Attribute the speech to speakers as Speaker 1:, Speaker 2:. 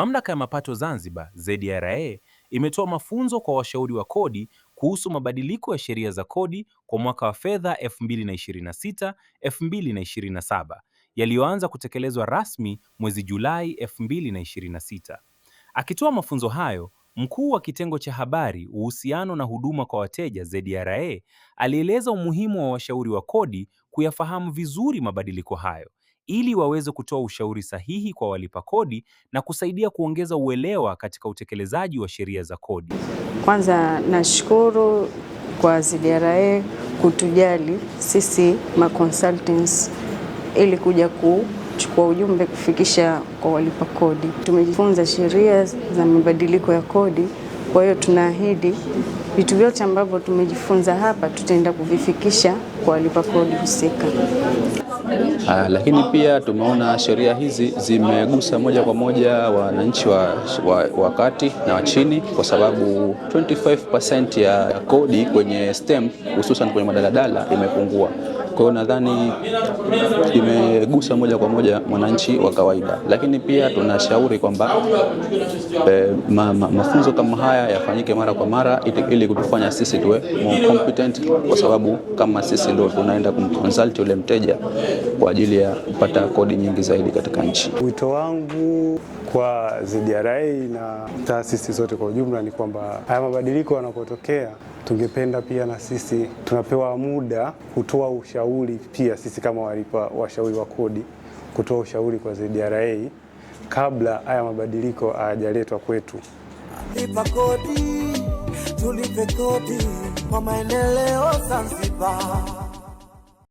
Speaker 1: Mamlaka ya Mapato Zanzibar ZRA imetoa mafunzo kwa washauri wa kodi kuhusu mabadiliko ya sheria za kodi kwa mwaka wa fedha 2026-2027 yaliyoanza kutekelezwa rasmi mwezi Julai 2026. Akitoa mafunzo hayo, Mkuu wa Kitengo cha Habari, Uhusiano na Huduma kwa Wateja ZRA alieleza umuhimu wa washauri wa kodi kuyafahamu vizuri mabadiliko hayo ili waweze kutoa ushauri sahihi kwa walipa kodi na kusaidia kuongeza uelewa katika utekelezaji wa sheria za kodi.
Speaker 2: Kwanza nashukuru kwa ZRA kutujali sisi consultants ili kuja kuchukua ujumbe kufikisha kwa walipa kodi. Tumejifunza sheria za mabadiliko ya kodi, kwa hiyo tunaahidi vitu vyote ambavyo tumejifunza hapa tutaenda kuvifikisha kwa walipa kodi husika.
Speaker 3: Lakini pia tumeona sheria hizi zimegusa moja kwa moja wananchi wa kati na wa chini, kwa sababu 25% ya kodi kwenye stamp hususan kwenye madaladala imepungua. Kwa hiyo nadhani imegusa moja kwa moja mwananchi wa kawaida, lakini pia tunashauri kwamba mafunzo kama haya yafanyike mara kwa mara ili kutufanya sisi tuwe more competent, kwa sababu kama sisi ndio tunaenda kumconsult yule mteja kwa ajili ya kupata kodi nyingi zaidi katika nchi.
Speaker 4: Wito wangu kwa ZRA na taasisi zote kwa ujumla ni kwamba haya mabadiliko yanapotokea, tungependa pia na sisi tunapewa muda kutoa ushauri pia sisi kama washauri wa kodi, kutoa ushauri kwa ZRA kabla haya mabadiliko hayajaletwa kwetu.
Speaker 5: Lipa kodi, tulipe kodi kwa maendeleo Zanzibar.